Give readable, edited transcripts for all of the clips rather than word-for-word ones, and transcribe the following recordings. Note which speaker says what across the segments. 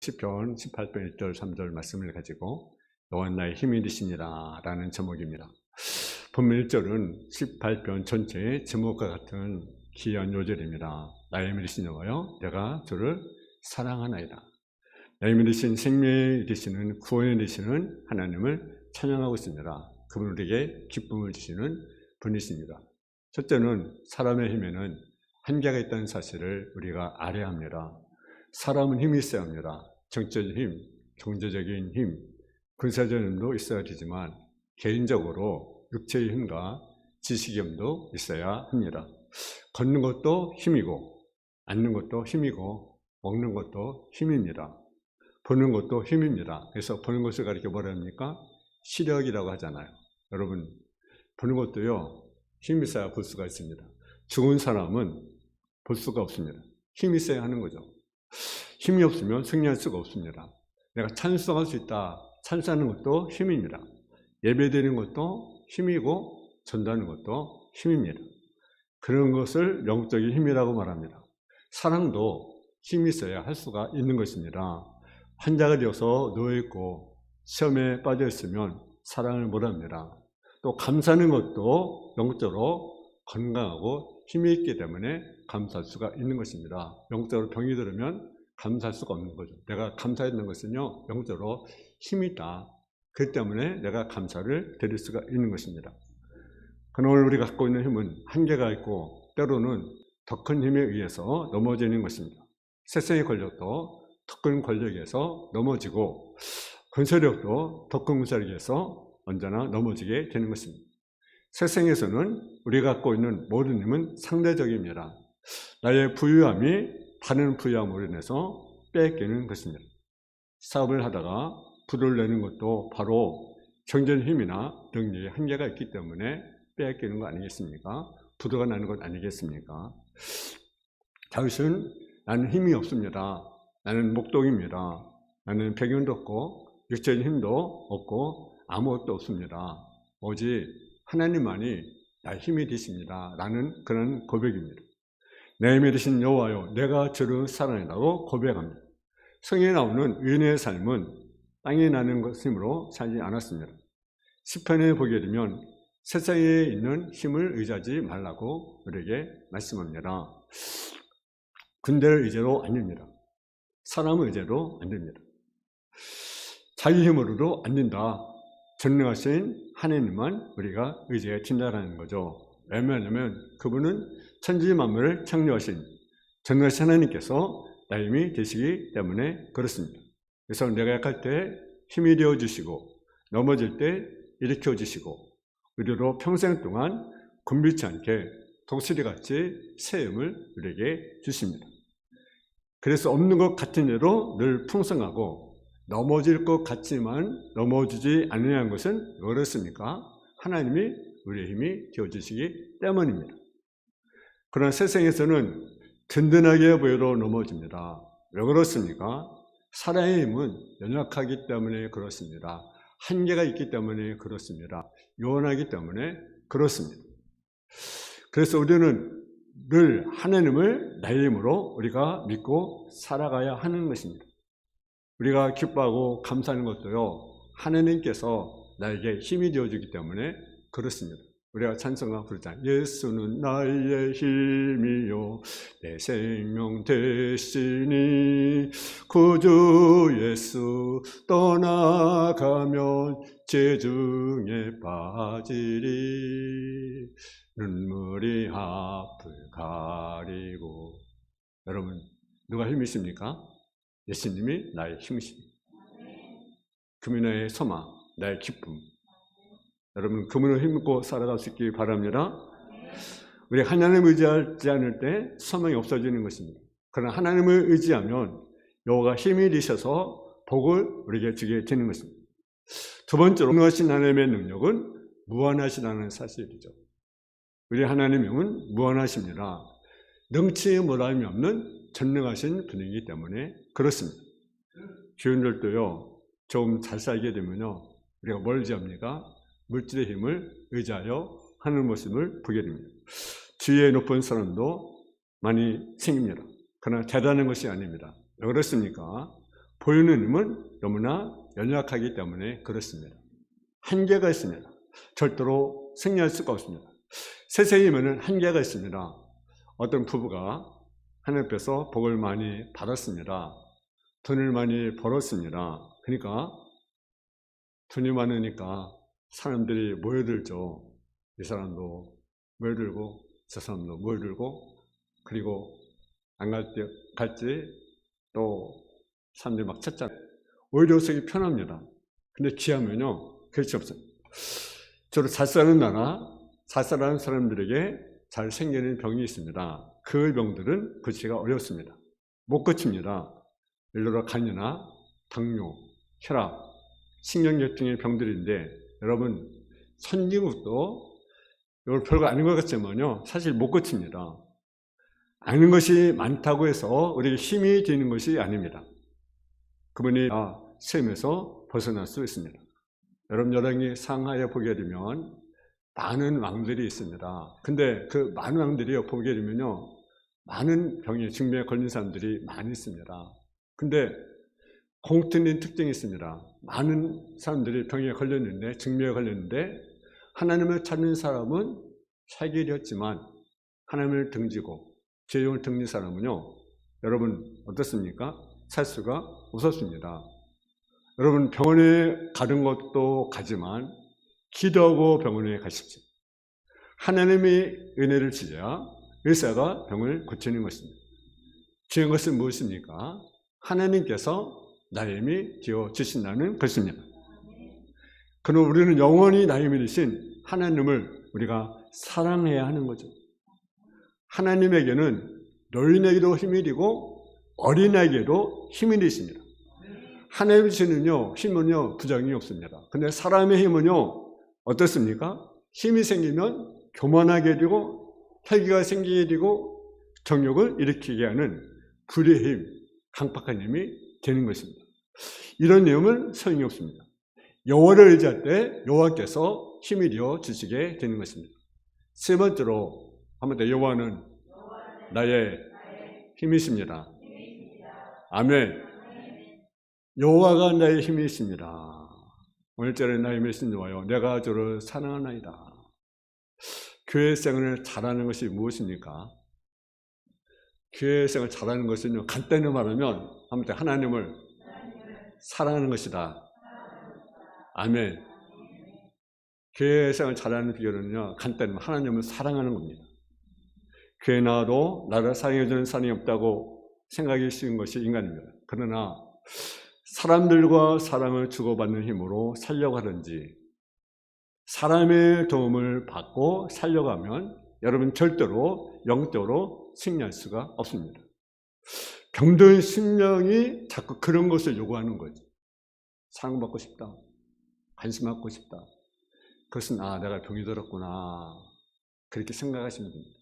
Speaker 1: 시편 18편 1절 3절 말씀을 가지고 여호와는 나의 힘이 되시니라 라는 제목입니다. 본문 1절은 18편 전체의 제목과 같은 귀한 요절입니다. 나의 힘이 되신 여호와여 내가 저를 사랑하나이다. 나의 힘이 되신 생명이 되시는 구원이 되시는 하나님을 찬양하고 있습니다. 그분 우리에게 기쁨을 주시는 분이십니다. 첫째는 사람의 힘에는 한계가 있다는 사실을 우리가 알아야 합니다. 사람은 힘이 있어야 합니다. 정적인 힘, 경제적인 힘, 군사적인 힘도 있어야 되지만 개인적으로 육체의 힘과 지식의 힘도 있어야 합니다. 걷는 것도 힘이고 앉는 것도 힘이고 먹는 것도 힘입니다. 보는 것도 힘입니다. 그래서 보는 것을 가리켜 뭐라 합니까? 시력이라고 하잖아요. 여러분 보는 것도요 힘이 있어야 볼 수가 있습니다. 죽은 사람은 볼 수가 없습니다. 힘이 있어야 하는 거죠. 힘이 없으면 승리할 수가 없습니다. 내가 찬송할 수 있다. 찬송하는 것도 힘입니다. 예배드리는 것도 힘이고 전도하는 것도 힘입니다. 그런 것을 영적인 힘이라고 말합니다. 사랑도 힘이 있어야 할 수가 있는 것입니다. 환자가 되어서 누워있고 시험에 빠져있으면 사랑을 못합니다. 또 감사하는 것도 영적으로 건강하고 힘이 있기 때문에 감사할 수가 있는 것입니다. 영적으로 병이 들으면 감사할 수가 없는 거죠. 내가 감사했는 것은요 영적으로 힘이 있다. 그렇기 때문에 내가 감사를 드릴 수가 있는 것입니다. 그러나 오늘 우리가 갖고 있는 힘은 한계가 있고 때로는 더 큰 힘에 의해서 넘어지는 것입니다. 세상의 권력도 더 큰 권력에서 넘어지고 군사력도 더 큰 군사력에서 언제나 넘어지게 되는 것입니다. 세상에서는 우리가 갖고 있는 모든 힘은 상대적입니다. 나의 부유함이 다른 부유함으로 인해서 뺏기는 것입니다. 사업을 하다가 부를 내는 것도 바로 경제적 힘이나 능력의 한계가 있기 때문에 뺏기는 거 아니겠습니까? 부도가 나는 것 아니겠습니까? 다윗은 나는 힘이 없습니다. 나는 목동입니다. 나는 배경도 없고 육체적인 힘도 없고 아무것도 없습니다. 오직 하나님만이 나의 힘이 되십니다. 라는 그런 고백입니다. 내 힘이 되신 여호와여 내가 저를 사랑한다고 고백합니다. 성경에 나오는 의인의 삶은 땅에 나는 것이므로 살지 않았습니다. 시편에 보게 되면 세상에 있는 힘을 의지하지 말라고 우리에게 말씀합니다. 군대를 의지로 안 됩니다. 사람을 의지로 안 됩니다. 자기 힘으로도 안 된다. 전능하신 하나님만 우리가 의지해야 된다는 거죠. 왜냐하면 그분은 천지 만물을 창조하신 전능하신 하나님께서 나의 힘이 되시기 때문에 그렇습니다. 그래서 내가 약할 때 힘이 되어주시고 넘어질 때 일으켜주시고 우리로 평생 동안 곤비치 않게 독수리같이 새 힘을 우리에게 주십니다. 그래서 없는 것 같은 대로 늘 풍성하고 넘어질 것 같지만 넘어지지 않느냐는 것은 왜 그렇습니까? 하나님이 우리의 힘이 되어주시기 때문입니다. 그러나 세상에서는 든든하게 보여도 넘어집니다. 왜 그렇습니까? 사람의 힘은 연약하기 때문에 그렇습니다. 한계가 있기 때문에 그렇습니다. 요원하기 때문에 그렇습니다. 그래서 우리는 늘 하나님을 나의 힘으로 우리가 믿고 살아가야 하는 것입니다. 우리가 기뻐하고 감사하는 것도요 하나님께서 나에게 힘이 되어주기 때문에 그렇습니다. 우리가 찬송가 부르잖아요. 예수는 나의 힘이요 내 생명 되시니 구주 예수 떠나가면 재중에 빠지리 눈물이 앞을 가리고. 여러분 누가 힘이십니까? 예수님이 나의 힘이십니다. 그분이 나의 소망, 나의 기쁨. 여러분 그분을 힘입고 살아갈 수 있기 바랍니다. 우리 하나님을 의지하지 않을 때 소망이 없어지는 것입니다. 그러나 하나님을 의지하면 여호와가 힘이 되셔서 복을 우리에게 주게 되는 것입니다. 두 번째로 전능하신 하나님의 능력은 무한하시다는 사실이죠. 우리 하나님은 무한하십니다. 능치 못함이 없는 전능하신 분이기 때문에 그렇습니다. 교인들도요 좀 잘 살게 되면요 우리가 뭘 의지합니까? 물질의 힘을 의지하여 하는 모습을 보게 됩니다. 지위의 높은 사람도 많이 생깁니다. 그러나 대단한 것이 아닙니다. 왜 그렇습니까? 보이는 힘은 너무나 연약하기 때문에 그렇습니다. 한계가 있습니다. 절대로 승리할 수가 없습니다. 세상의 힘에는 한계가 있습니다. 어떤 부부가 하나님 앞에서 복을 많이 받았습니다. 돈을 많이 벌었습니다. 그러니까 돈이 많으니까 사람들이 모여들죠. 이 사람도 모여들고 저 사람도 모여들고, 그리고 안 갈지 또 사람들이 막 찾잖아요. 오히려 속이 편합니다. 근데 귀하면요, 그렇지 없어요. 저로 잘 사는 나라, 잘 사는 사람들에게 잘 생기는 병이 있습니다. 그 병들은 고치기가 어렵습니다. 못 고칩니다. 예를 들어 간이나 당뇨, 혈압, 신경계통의 병들인데, 여러분 선진국도 이걸 별거 아닌 것 같지만요, 사실 못 고칩니다. 아는 것이 많다고 해서 우리에게 힘이 되는 것이 아닙니다. 그분이 시험에서 벗어날 수 있습니다. 여러분 열왕기 상하에 보게 되면 많은 왕들이 있습니다. 근데 그 많은 왕들이 보게 되면요, 많은 병에 증명에 걸린 사람들이 많이 있습니다. 근데 공통된 특징이 있습니다. 많은 사람들이 병에 걸렸는데, 증명에 걸렸는데, 하나님을 찾는 사람은 살게 되었지만 하나님을 등지고 죄종을 등진 사람은요, 여러분 어떻습니까? 살 수가 없었습니다. 여러분 병원에 가는 것도 가지만 기도하고 병원에 가십시오. 하나님의 은혜를 주자 의사가 병을 고치는 것입니다. 중요한 것은 무엇입니까? 하나님께서 나의 힘이 되어 주신다는 것입니다. 그럼 우리는 영원히 나의 힘이 되신 하나님을 우리가 사랑해야 하는 거죠. 하나님에게는 노인에게도 힘이 되고 어린아이에게도 힘이 되십니다. 하나님의 주시는요, 힘은요, 부정이 없습니다. 근데 사람의 힘은요, 어떻습니까? 힘이 생기면 교만하게 되고, 혈기가 생기게 되고, 정욕을 일으키게 하는 불의 힘, 강팍한 힘이 되는 것입니다. 이런 내용은 소용이 없습니다. 여호와를 의지할 때 여호와께서 힘이 되어 주시게 되는 것입니다. 세 번째로, 한번 더, 여호와는 나의 힘이십니다. 아멘. 여호와가 나의 힘이십니다. 오늘절에 나의 힘이신 여호와여, 내가 주를 사랑하나이다. 교회 생활을 잘하는 것이 무엇입니까? 교회 생활을 잘하는 것은요, 간단히 말하면 아무튼 하나님을 사랑하는 것이다. 아멘. 교회 생활을 잘하는 비결은요, 간단히 하나님을 사랑하는 겁니다. 교회 나와도 나를 사랑해주는 사람이 없다고 생각이 쉬운 것이 인간입니다. 그러나 사람들과 사랑을 주고받는 힘으로 살려고 하든지 사람의 도움을 받고 살려고 하면 여러분 절대로 영적으로 승리할 수가 없습니다. 병든 심령이 자꾸 그런 것을 요구하는 거죠. 사랑받고 싶다, 관심 받고 싶다. 그것은 내가 병이 들었구나, 그렇게 생각하시면 됩니다.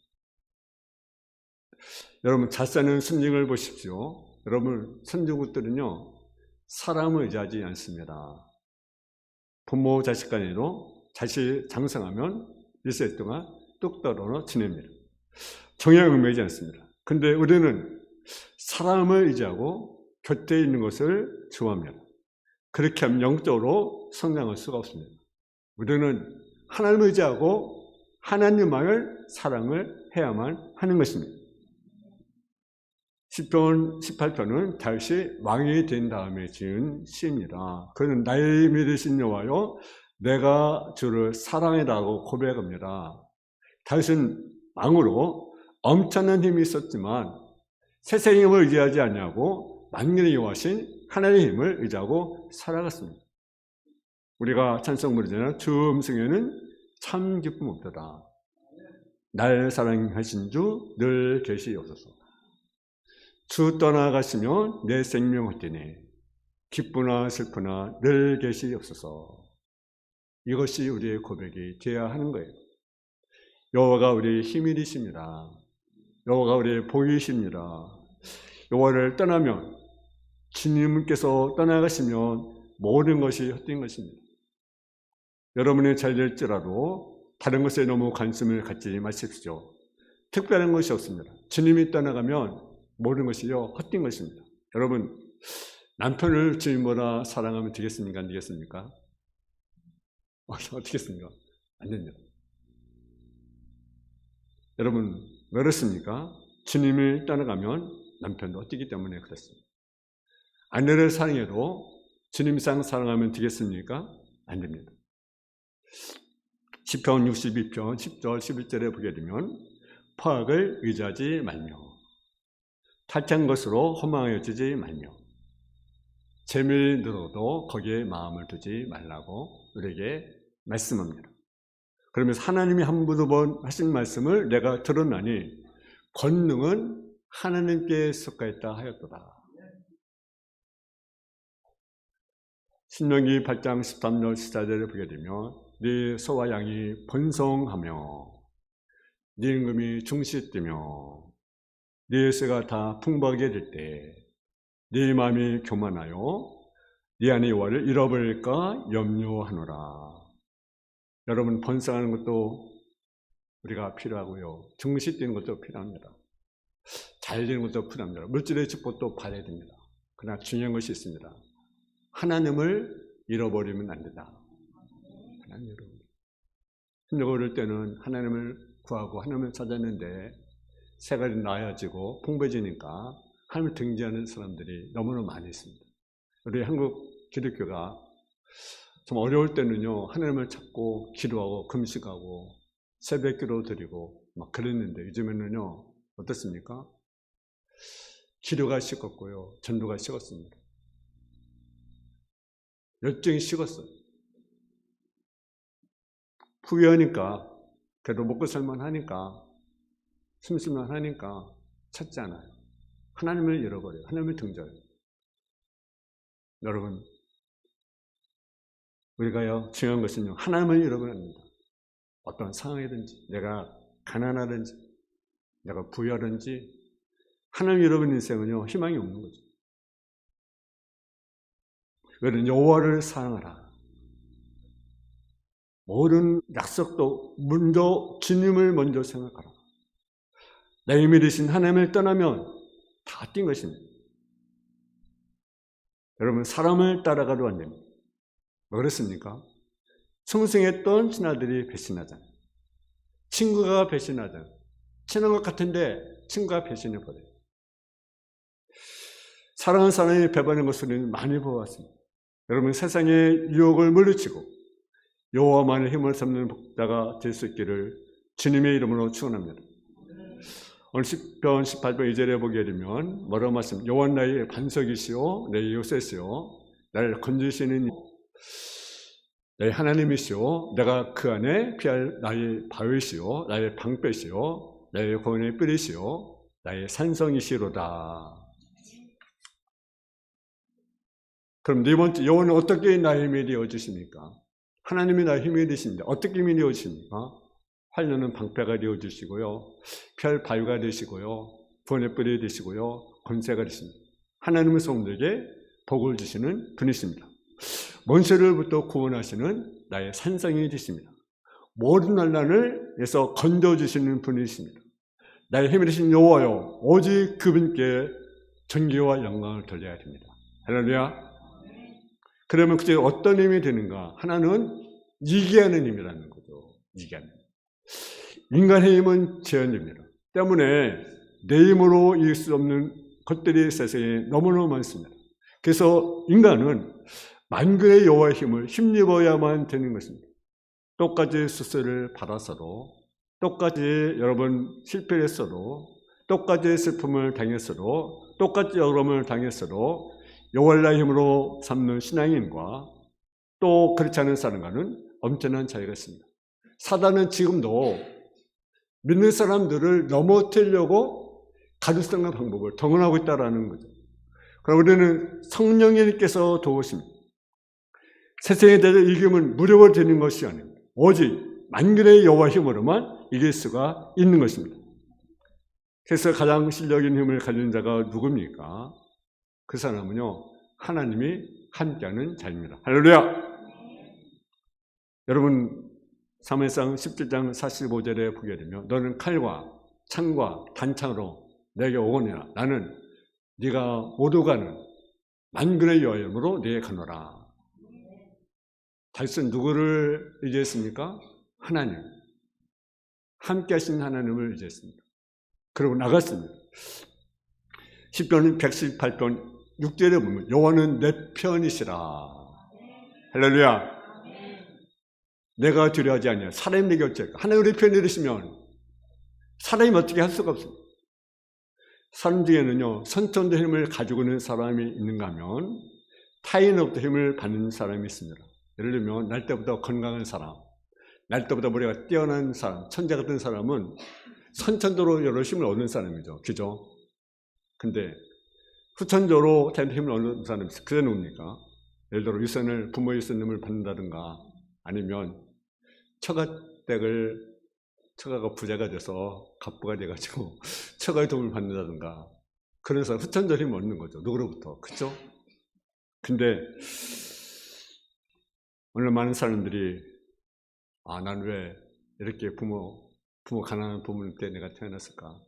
Speaker 1: 여러분 잘 사는 선진국을 보십시오. 여러분 선진국들은요, 사람을 의지하지 않습니다. 부모 자식 간에도 자식 장성하면 일세 동안 뚝 떨어져 지냅니다. 정약을 매지 않습니다. 근데 우리는 사람을 의지하고 곁에 있는 것을 좋아합니다. 그렇게 하면 영적으로 성장할 수가 없습니다. 우리는 하나님을 의지하고 하나님만을 사랑을 해야만 하는 것입니다. 시편 18편은 다윗이 왕이 된 다음에 지은 시입니다. 그는 나의 힘이 되신 여호와여, 내가 주를 사랑해라고 고백합니다. 다윗은 왕으로 엄청난 힘이 있었지만 세상의 힘을 의지하지 아니하고 만민의 여호와신 하나님의 힘을 의지하고 살아갔습니다. 우리가 찬송 부르잖아요. 주 음성에는 참 기쁨 없도다. 날 사랑하신 주 늘 계시옵소서. 주 떠나가시면 내 생명 헛되니 기쁘나 슬프나 늘 계시옵소서. 이것이 우리의 고백이 되어야 하는 거예요. 여호와가 우리의 힘이 되십니다. 여호와가 우리의 복이십니다. 여호와를 떠나면, 주님께서 떠나가시면 모든 것이 헛된 것입니다. 여러분이 잘 될지라도 다른 것에 너무 관심을 갖지 마십시오. 특별한 것이 없습니다. 주님이 떠나가면 모든 것이요 헛된 것입니다. 여러분 남편을 주님보다 사랑하면 되겠습니까? 안 되겠습니까? 어떻겠습니까? 안 됩니다. 여러분, 왜 그렇습니까? 주님을 따라가면 남편도 뛰기 때문에 그렇습니다. 아내를 사랑해도 주님 이상 사랑하면 되겠습니까? 안 됩니다. 시편 62편 10절 11절에 보게 되면 포악을 의지하지 말며 탈취한 것으로 허망해지지 말며 재미를 들어도 거기에 마음을 두지 말라고 우리에게 말씀합니다. 그러면서 하나님이 한 두 번 하신 말씀을 내가 들었나니 권능은 하나님께 속하였다 하였도다. 신명기 8장 13절 14절에 보게 되면 네 소와 양이 번성하며 네 임금이 중시되며 네 새가 다 풍부하게 될 때 네 마음이 교만하여 네 안의 여호와를 잃어버릴까 염려하노라. 여러분, 번성하는 것도 우리가 필요하고요, 중시되는 것도 필요합니다. 잘 되는 것도 필요합니다. 물질의 축복도 받아야 됩니다. 그러나 중요한 것이 있습니다. 하나님을 잃어버리면 안 된다. 하나님 여러분, 힘들어올 때는 하나님을 구하고 하나님을 찾았는데 생활이 나아지고 풍부해지니까 하나님을 등지하는 사람들이 너무나 많이 있습니다. 우리 한국 기독교가 좀 어려울 때는요, 하나님을 찾고 기도하고 금식하고 새벽기도 드리고 막 그랬는데 요즘에는요 어떻습니까? 기도가 식었고요, 전도가 식었습니다. 열정이 식었어요. 부유하니까, 그래도 먹고 살만 하니까, 심심만 하니까 찾지 않아요. 하나님을 잃어버려요. 하나님을 등져요. 여러분, 우리가요, 중요한 것은요, 하나님을 잃어버려야 합니다. 어떤 상황이든지, 내가 가난하든지, 내가 부유하든지, 하나님을 잃어버린 인생은요, 희망이 없는 거죠. 왜냐하면 여호와를 사랑하라. 모든 약속도 먼저 주님을 먼저 생각하라. 내 힘이 되신 하나님을 떠나면 다 뛴 것입니다. 여러분, 사람을 따라가도 안 됩니다. 왜 그렇습니까? 충성했던 신하들이 배신하잖아요. 친구가 배신하잖아요. 친한 것 같은데 친구가 배신해버려요. 사랑하는 사람이 배반하는 것을 많이 보았습니다. 여러분, 세상의 유혹을 물리치고 여호와만의 힘을 삼는 복자가 될 수 있기를 주님의 이름으로 축원합니다. 오늘 시편 18편 2절에 보게 되면 뭐라고 말씀? 여호와 나의 반석이시오, 내 요새시오, 나를 건지시는 내 하나님이시오, 내가 그 안에 피할 나의 바위시오, 나의 방패시오, 나의 구원의 뿔이시오, 나의 산성이시로다. 그럼 네 번째, 여호와는 어떻게 나의 힘이 되어주십니까? 하나님이 나의 힘이 되십니다. 어떻게 힘이 되어주십니까? 활려는 방패가 되어주시고요, 피할 바위가 되시고요, 구원의 뿔이 되시고요, 권세가 되십니다. 하나님은 성도에게 복을 주시는 분이십니다. 원수로부터 구원하시는 나의 산성이 되십니다. 모든 난란을에서 건져주시는 분이십니다. 나의 힘이 되신 여호와여, 오직 그분께 존귀와 영광을 돌려야 됩니다. 할렐루야. 그러면 그게 어떤 힘이 되는가? 하나는 이기하는 힘이라는 거죠. 이기하는 힘. 인간의 힘은 제한됩니다. 때문에 내 힘으로 이길 수 없는 것들이 세상에 너무너무 많습니다. 그래서 인간은 만군의 여호와의 힘을 힘입어야만 되는 것입니다. 똑같이 수술을 받았어도, 똑같이 여러분 실패를 했어도, 똑같이 슬픔을 당했어도, 똑같이 어려움을 당했어도 여호와의 힘으로 삼는 신앙인과 또 그렇지 않은 사람과는 엄청난 차이가 있습니다. 사단은 지금도 믿는 사람들을 넘어뜨리려고 가증성한 방법을 동원하고 있다는 거죠. 그럼 우리는 성령님께서 도우십니다. 세상에 대해서 이김은 무력으로 되는 것이 아닙니다. 오직 만군의 여호와 힘으로만 이길 수가 있는 것입니다. 그래서 가장 실력 있는 힘을 가진 자가 누굽니까? 그 사람은요, 하나님이 함께하는 자입니다. 할렐루야. 여러분, 사무엘상 17장 45절에 보게 되면 너는 칼과 창과 단창으로 내게 오거니와 나는 네가 못 오가는 만군의 여호와로 내게 가노라. 다윗은 누구를 의지했습니까? 하나님. 함께 하신 하나님을 의지했습니다. 그리고 나갔습니다. 시편 118편 6절에 보면 여호와는 내 편이시라. 할렐루야. 내가 두려워하지 아니하여 사람이 내게 어찌할까? 하나님 우리 편이 되시면 사람이 어떻게 할 수가 없습니다. 사람 중에는요, 선천적 힘을 가지고 있는 사람이 있는가 하면 타인으로부터 힘을 받는 사람이 있습니다. 예를 들면 날 때보다 건강한 사람, 날 때보다 머리가 뛰어난 사람, 천재 같은 사람은 선천적으로 여러 힘을 얻는 사람이죠. 그죠? 근데 후천적으로 타인의 힘을 얻는 사람이 있어요. 그게 누굽니까? 예를 들어 유산을, 부모의 유산을 받는다든가, 아니면 처가가 부자가 돼서 갑부가 돼가지고 처가의 도움을 받는다든가, 그래서 후천적 힘을 얻는 거죠. 누구로부터. 그죠? 근데 오늘 많은 사람들이 난 왜 이렇게 부모 가난한 부모 때 내가 태어났을까?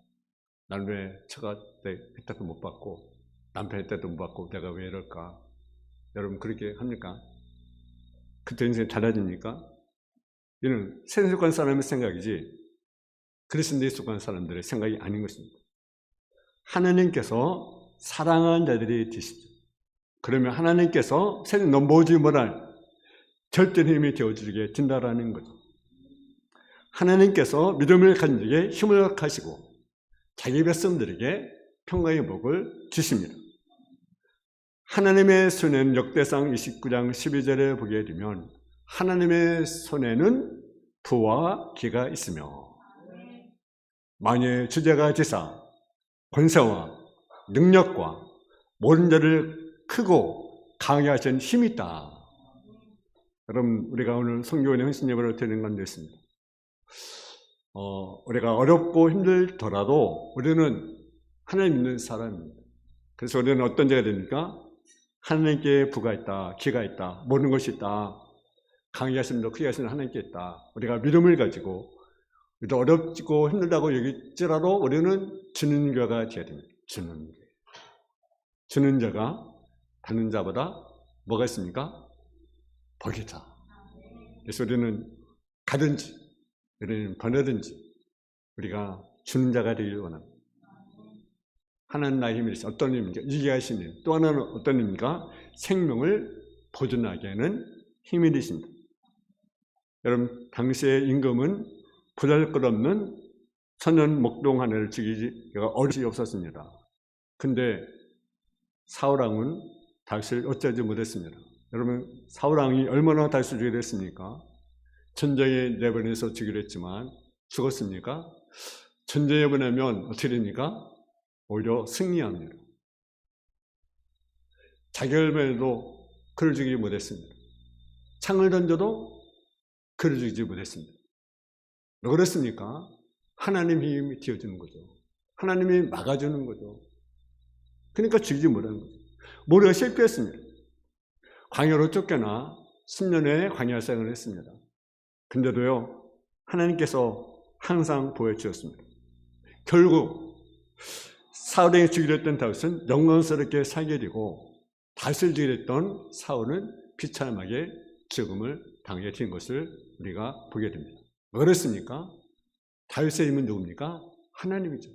Speaker 1: 난 왜 처가 때 혜택도 못 받고 남편 혜택도 못 받고 내가 왜 이럴까? 여러분 그렇게 합니까? 그때 인생이 달라집니까? 이는 세상 속한 사람의 생각이지 그리스도에 속한 사람들의 생각이 아닌 것입니다. 하나님께서 사랑하는 자들이 되시죠. 그러면 하나님께서 세상 넘보지 못할 절대의 힘이 되어주게 된다라는 거죠. 하나님께서 믿음을 가진 자에게 힘을 하시고 자기 백성들에게 평강의 복을 주십니다. 하나님의 손에는 역대상 29장 12절에 보게 되면 하나님의 손에는 부와 기가 있으며 만유의 주제가 지사 권세와 능력과 모든 자를 크고 강하게 하신 힘이 있다. 여러분 우리가 오늘 성교원의 헌신 예배를 드리는 가운데 있습니다. 우리가 어렵고 힘들더라도 우리는 하나님 믿는 사람입니다. 그래서 우리는 어떤 자가 됩니까? 하나님께 부가 있다, 기가 있다, 모든 것이 있다, 강하게 하심도 크게 하시는 하나님께 있다. 우리가 믿음을 가지고 우리도 어렵고 힘들다고 여기지라도 우리는 주는 자가 되어야 됩니다. 주는 자가 받는 자보다 뭐가 있습니까? 복이다. 그래서 우리는 가든지 우리는 번하든지 우리가 주는 자가 되기를 원합니다. 하나는 나의 힘이 있어. 어떤 힘입니까? 이게 하신 힘. 또 하나는 어떤 힘입니까? 생명을 보존하게 하는 힘이 되십니다. 여러분 당시의 임금은 보잘것없는 천연 목동 하나를 죽이기가 어려움이 없었습니다. 근데 사울왕은 다윗을 어쩌지 못했습니다. 여러분 사울왕이 얼마나 다윗을 죽이려 했습니까? 전쟁에 내보내서 죽이려 했지만 죽었습니까? 전쟁에 보내면 어떻게 됩니까? 오히려 승리합니다. 자결면에도 그를 죽이지 못했습니다. 창을 던져도 그를 죽이지 못했습니다. 왜 그랬습니까? 하나님의 힘이 띄워주는 거죠. 하나님이 막아주는 거죠. 그러니까 죽이지 못하는 거죠. 모르가 실패했습니다. 광야로 쫓겨나 10년의 광야 생활을 했습니다. 근데도요, 하나님께서 항상 보여주셨습니다. 결국 사울에게 죽이려 했던 다윗은 영광스럽게 살게 되고 다윗을 죽이려 했던 사울은 비참하게 죽음을 당하게 된 것을 우리가 보게 됩니다. 왜 그랬습니까? 다윗의 힘은 누굽니까? 하나님이죠.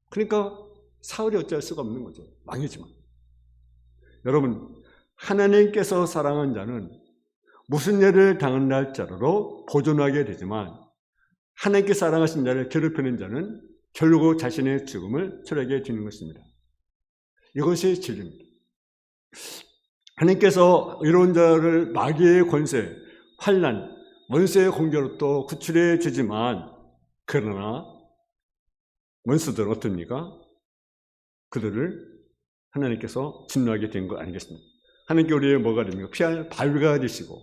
Speaker 1: 그러니까 사울이 어찌할 수가 없는 거죠. 왕이지만. 여러분, 하나님께서 사랑한 자는 무슨 일을 당한다 할지라도 보존하게 되지만 하나님께 사랑하신 자를 괴롭히는 자는 결국 자신의 죽음을 초래하게 되는 것입니다. 이것이 진리입니다. 하나님께서 이런 자를 마귀의 권세, 환난, 원수의 공격으로부터 구출해 주지만 그러나 원수들은 어떻습니까? 그들을 하나님께서 진노하게 된 거 아니겠습니까? 하나님께 우리의 뭐가 됩니까? 피할 바위가 되시고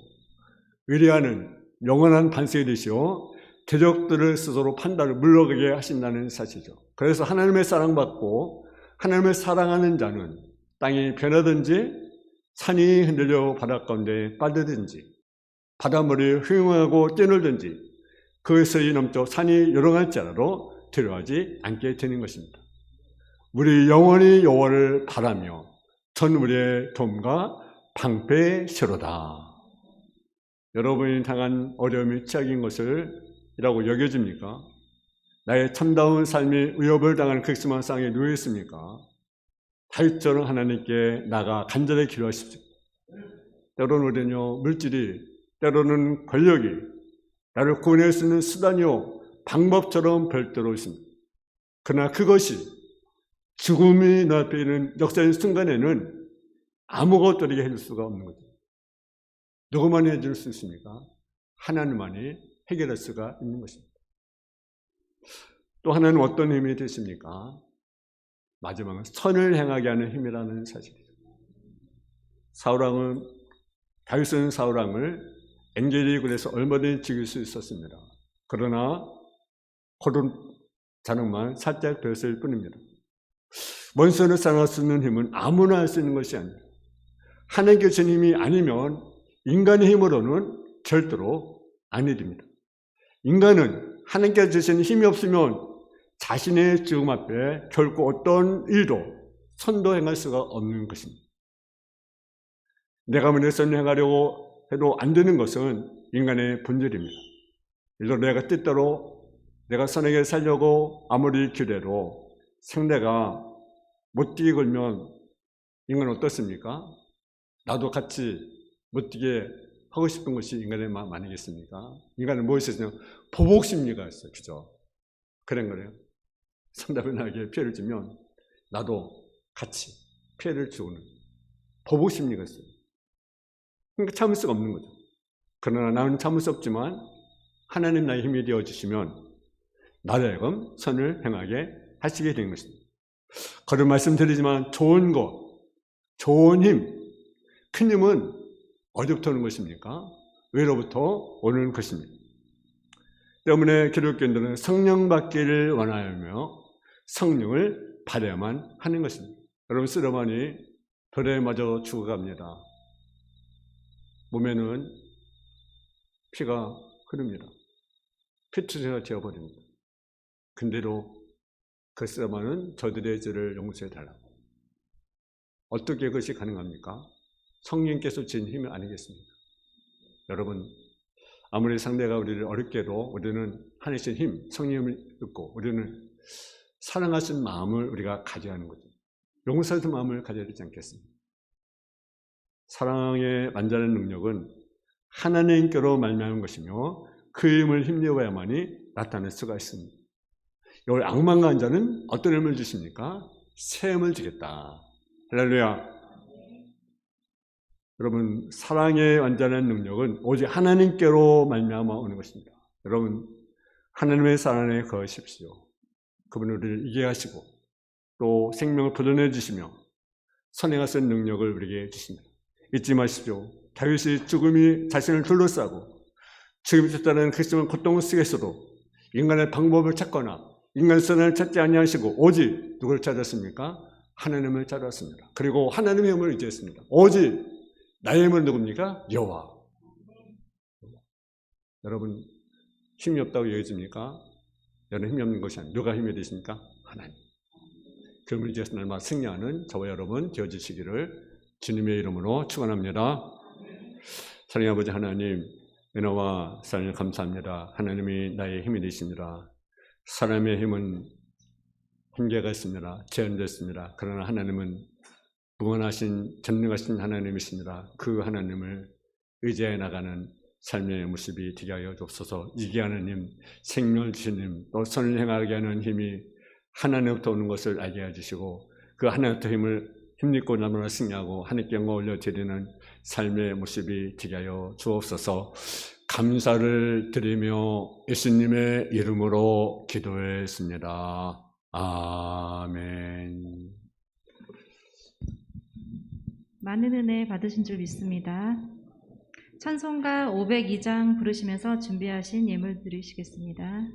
Speaker 1: 의리하는 영원한 반석이 되시오 대적들을 스스로 판단을 물러가게 하신다는 사실이죠. 그래서 하나님의 사랑받고 하나님을 사랑하는 자는 땅이 변하든지 산이 흔들려 바다 가운데 빠지든지 바닷물이 휘황하고 뛰놀든지 그에서 이 넘쳐 산이 요동할지라도 두려워하지 않게 되는 것입니다. 우리 영원히 여호와를 바라며 전우리의 도움과 방패시로다. 여러분이 당한 어려움이 최악인 것을 이라고 여겨집니까? 나의 참다운 삶이 위협을 당하는 극심한 상황에 놓여 있습니까? 다윗처럼 하나님께 나가 간절히 기도하십시오. 때로는 우리는요, 물질이, 때로는 권력이 나를 구원할 수 있는 수단이요, 방법처럼 별도로 있습니다. 그러나 그것이 죽음이 내 앞에 있는 역사의 순간에는 아무것도 우리에게 해줄 수가 없는 거죠. 누구만이 해줄 수 있습니까? 하나님만이 해결할 수가 있는 것입니다. 또 하나는 어떤 힘이 되십니까? 마지막은 선을 행하게 하는 힘이라는 사실이죠. 다윗은 사울왕을 엔게리 굴에서 얼마든지 죽일 수 있었습니다. 그러나 고른 자능만 살짝 되었을 뿐입니다. 원수를 사랑할 수 있는 힘은 아무나 할 수 있는 것이 아니에요. 하나님께 주신 힘이 아니면 인간의 힘으로는 절대로 안 일입니다. 인간은 하나님께 주신 힘이 없으면 자신의 죽음 앞에 결코 어떤 일도 선도 행할 수가 없는 것입니다. 내가 먼저 선을 행하려고 해도 안 되는 것은 인간의 본질입니다. 예를 들어 내가 뜻대로 내가 선하게 살려고 아무리 기대도 상대가 못 뛰게 걸면 인간은 어떻습니까? 나도 같이 못 뛰게 하고 싶은 것이 인간의 마음 아니겠습니까? 인간은 무엇이 있으냐? 보복심리가 있어요. 그죠? 그런 거예요. 상대방이 나에게 피해를 주면 나도 같이 피해를 주는 보복심리가 있어요. 그러니까 참을 수가 없는 거죠. 그러나 나는 참을 수 없지만 하나님 나의 힘이 되어주시면 나로 하여금 선을 행하게 하시게 되는 것입니다. 거듭 말씀드리지만 좋은 것, 좋은 힘, 큰 힘은 어디부터 오는 것입니까? 외로부터 오는 것입니다. 때문에 기독교인들은 성령 받기를 원하며 성령을 받아야만 하는 것입니다. 여러분 쓰러마니 돌에 맞아 죽어갑니다. 몸에는 피가 흐릅니다. 피투성이가 되어버립니다. 근데도 그 쓰러마는 저들의 죄를 용서해 달라고. 어떻게 그것이 가능합니까? 성령께서 주신 힘이 아니겠습니까? 여러분 아무리 상대가 우리를 어렵게도 우리는 하나님의 힘, 성령을 듣고 우리는 사랑하신 마음을 우리가 가져야 하는 거죠. 용서하는 마음을 가져야 되지 않겠습니까? 사랑의 완전한 능력은 하나님께로 말미암은 것이며 그 힘을 힘내어야만이 나타낼 수가 있습니다. 여기 악망한 자는 어떤 힘을 주십니까? 새 힘을 주겠다. 할렐루야. 여러분 사랑의 완전한 능력은 오직 하나님께로 말미암아 오는 것입니다. 여러분 하나님의 사랑에 거하십시오. 그분은 우리를 이기게 하시고 또 생명을 불어내 주시며 선행할 수 있는 능력을 우리에게 주십니다. 잊지 마십시오. 다윗이 죽음이 자신을 둘러싸고 죽음이 쫓아내는 극심한 고통을 속에서도 인간의 방법을 찾거나 인간의 선을 찾지 아니하시고 오직 누구를 찾았습니까? 하나님을 찾았습니다. 그리고 하나님의 힘을 의지했습니다. 오직 나의 힘은 누굽니까? 여호와. 여러분 힘이 없다고 여겨집니까? 여러분 힘이 없는 것이 아니에요. 누가 힘이 되십니까? 하나님. 그분을 위해서 날마다 승리하는 저와 여러분 되어주시기를 주님의 이름으로 축원합니다. 사랑의 아버지 하나님, 은혜와 사랑을 감사합니다. 하나님이 나의 힘이 되십니다. 사람의 힘은 한계가 있습니다. 제한됐습니다. 그러나 하나님은 무한하신 전능하신 하나님이십니다. 그 하나님을 의지해 나가는 삶의 모습이 되게 하여 주옵소서. 이게 하는 힘, 생명을 주신 힘, 또 선을 행하게 하는 힘이 하나님부터 오는 것을 알게 해주시고 그 하나님부터 힘입고 나무나 승리하고 하나님께 영광 올려드리는 삶의 모습이 되게 하여 주옵소서. 감사를 드리며 예수님의 이름으로 기도했습니다. 아멘.
Speaker 2: 많은 은혜 받으신 줄 믿습니다. 찬송가 502장 부르시면서 준비하신 예물 드리시겠습니다.